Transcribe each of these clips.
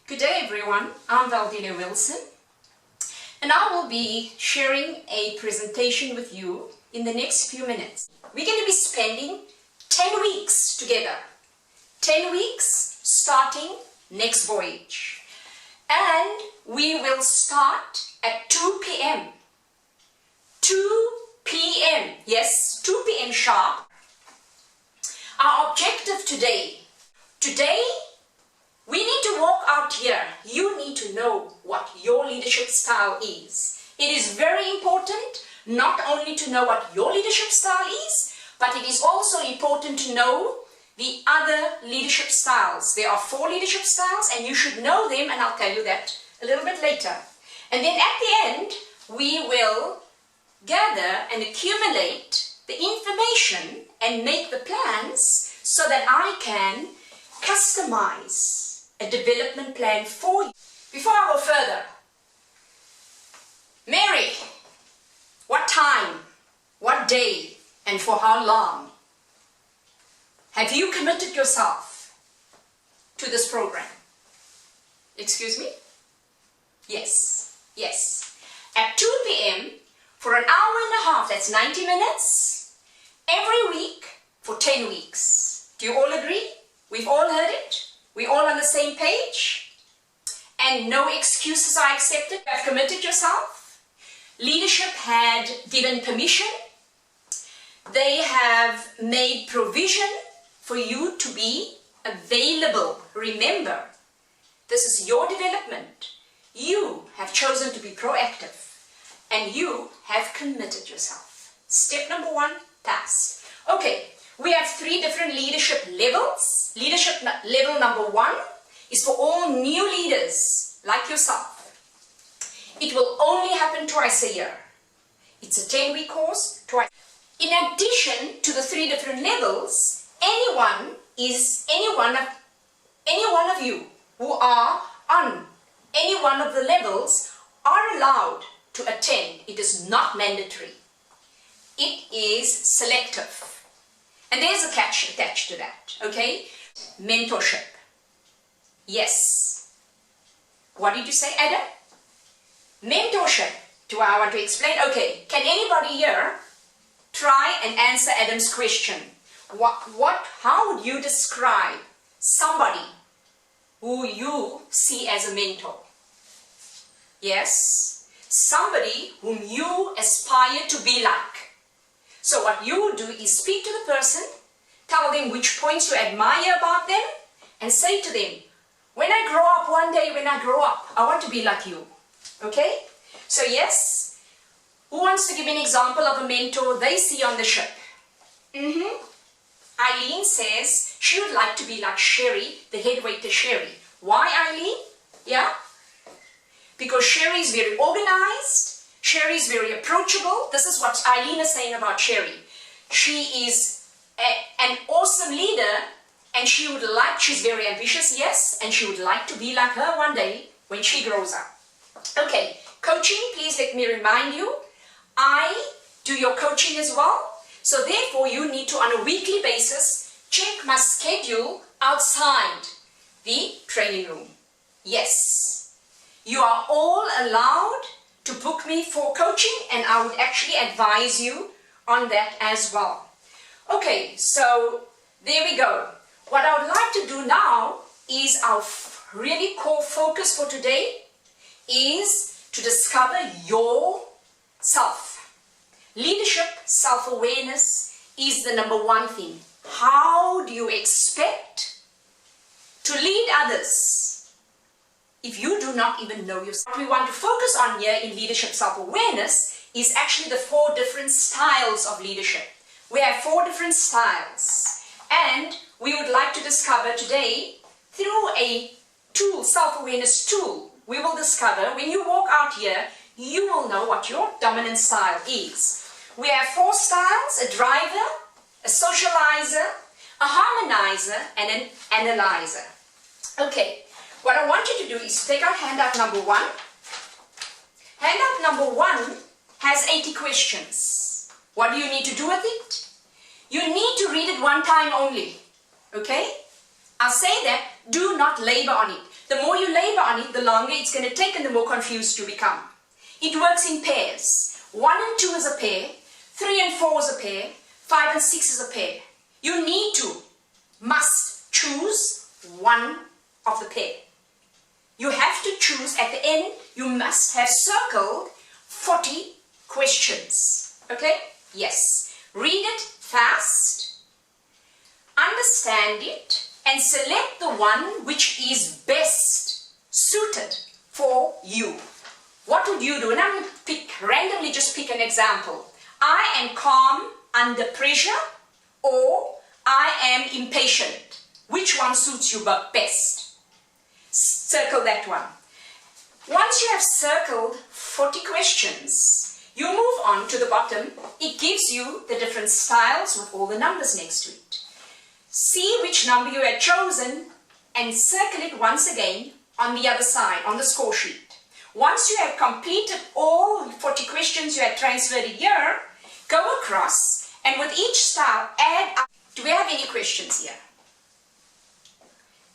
Good day everyone, I'm Valdina Wilson and I will be sharing a presentation with you in the next few minutes. We're going to be spending 10 weeks together. 10 weeks starting next voyage. And we will start at 2 p.m. 2 p.m. Yes, 2 p.m. sharp. Our objective today, we need to walk out here. You need to know what your leadership style is. It is very important not only to know what your leadership style is, but it is also important to know the other leadership styles. There are 4 leadership styles and you should know them, and I'll tell you that a little bit later. And then at the end, we will gather and accumulate the information and make the plans so that I can customize a development plan for you. Before I go further, Mary, what time, what day, and for how long have you committed yourself to this program? Excuse me? Yes. At 2 p.m. for an hour and a half, that's 90 minutes, every week for 10 weeks. Do you all agree? We've all heard it? We're all on the same page? And no excuses are accepted? You have committed yourself? Leadership had given permission. They have made provision for you to be available. Remember, this is your development. You have chosen to be proactive and you have committed yourself. Step number 1, passed. Okay, we have 3 different leadership levels. Leadership level number 1 is for all new leaders like yourself. It will only happen twice a year. It's a 10-week course, twice. In addition to the 3 different levels, any one of you who are on any one of the levels are allowed to attend. It is not mandatory. It is selective. And there's a catch attached to that, okay? Mentorship. Yes. What did you say, Adam? Mentorship. Do I want to explain? Okay, can anybody here try and answer Adam's question? How would you describe somebody who you see as a mentor? Yes, somebody whom you aspire to be like. So what you do is speak to the person, tell them which points you admire about them, and say to them, when I grow up, one day when I grow up, I want to be like you. Okay? So yes, who wants to give me an example of a mentor they see on the ship? Eileen says she would like to be like Sherry, the head waiter Sherry. Why, Eileen? Yeah? Because Sherry is very organized. Sherry is very approachable. This is what Eileen is saying about Sherry. She is an awesome leader and she's very ambitious, yes, and she would like to be like her one day when she grows up. Okay, coaching, please let me remind you, I do your coaching as well. So therefore you need to, on a weekly basis, check my schedule outside the training room. Yes, you are all allowed to book me for coaching, and I would actually advise you on that as well. Okay, so there we go. What I would like to do now is our really core focus for today is to discover yourself. Leadership, self-awareness is the number 1 thing. How do you expect to lead others if you do not even know yourself? What we want to focus on here in leadership self-awareness is actually the 4 different styles of leadership. We have 4 different styles, and we would like to discover today through a tool, self-awareness tool, we will discover when you walk out here, you will know what your dominant style is. We have 4 styles: a driver, a socializer, a harmonizer, and an analyzer. Okay. What I want you to do is take out handout number 1. Handout number 1 has 80 questions. What do you need to do with it? You need to read it 1 time only. Okay? I'll say that, do not labor on it. The more you labor the longer it's going to take and the more confused you become. It works in pairs. 1 and 2 is a pair, 3 and 4 is a pair, 5 and 6 is a pair. You must choose one of the pair. You have to choose at the end, you must have circled 40 questions. Okay? Yes. Read it fast, understand it, and select the one which is best suited for you. What would you do? And I'm going to randomly just pick an example. I am calm under pressure, or I am impatient. Which one suits you best? Circle that one. Once you have circled 40 questions, you move on to the bottom. It gives you the different styles with all the numbers next to it. See which number you had chosen and circle it once again on the other side, on the score sheet. Once you have completed all 40 questions you had transferred it here, go across and with each style add up. Do we have any questions here?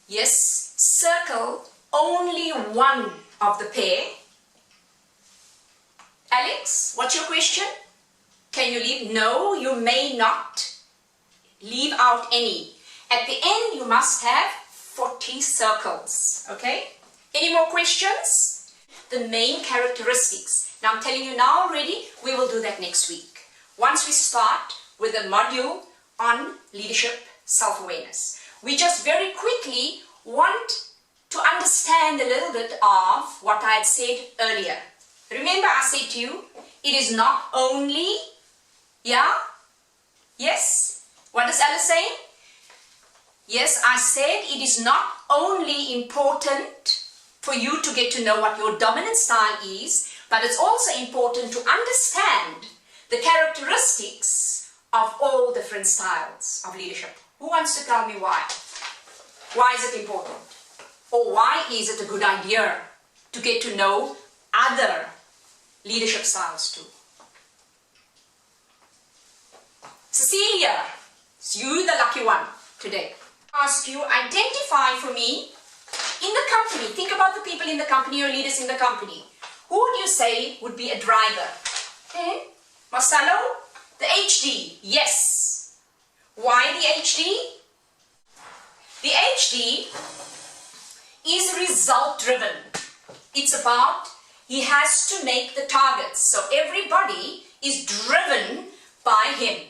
Yes, circle only one of the pair. Alex, what's your question? Can you leave? No, you may not leave out any. At the end, you must have 40 circles. Okay? Any more questions? The main characteristics. Now, I'm telling you now already, we will do that next week. Once we start with a module on leadership self-awareness. We just very quickly want to understand a little bit of what I had said earlier. Remember I said to you, it is not only, yeah? Yes? What is Alice saying? Yes, I said it is not only important for you to get to know what your dominant style is, but it's also important to understand the characteristics of all different styles of leadership. Who wants to tell me why? Why is it important? Or why is it a good idea to get to know other leadership styles too? Cecilia, it's you the lucky one today. I ask you, identify for me in the company, think about the people in the company or leaders in the company. Who would you say would be a driver? Marcelo? The HD, yes. Why the HD? The HD is result driven. It's about, he has to make the targets. So everybody is driven by him.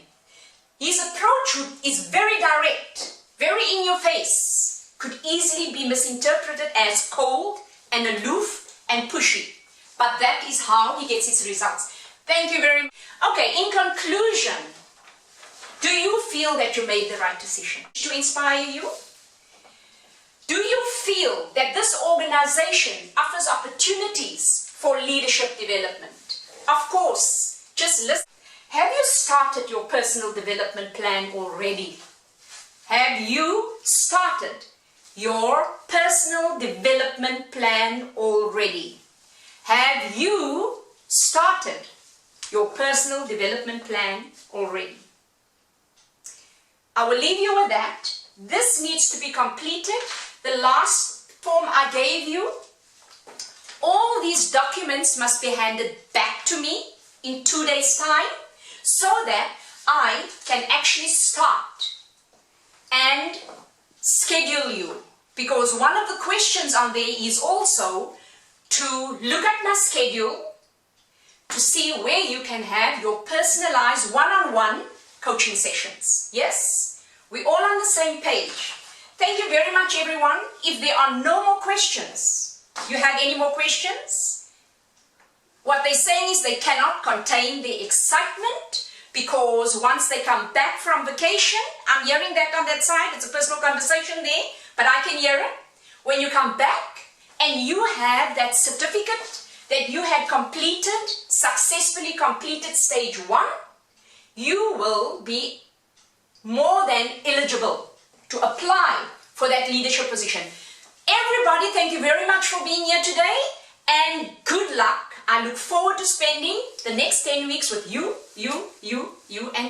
His approach is very direct, very in your face, could easily be misinterpreted as cold and aloof and pushy. But that is how he gets his results. Thank you very much. Okay, in conclusion, do you feel that you made the right decision to inspire you? Do you feel that this organization offers opportunities for leadership development? Of course, just listen. Have you started your personal development plan already? Have you started your personal development plan already? Have you started your personal development plan already? I will leave you with that. This needs to be completed. The last form I gave you, all these documents must be handed back to me in 2 days' time so that I can actually start and schedule you. Because one of the questions on there is also to look at my schedule to see where you can have your personalized one-on-one coaching sessions. Yes? We're all on the same page. Thank you very much, everyone. If there are no more questions, you have any more questions? What they're saying is they cannot contain the excitement because once they come back from vacation, I'm hearing that on that side, it's a personal conversation there, but I can hear it. When you come back and you have that certificate that you had completed, successfully completed stage 1, you will be more than eligible to apply for that leadership position. Everybody, thank you very much for being here today and good luck. I look forward to spending the next 10 weeks with you, and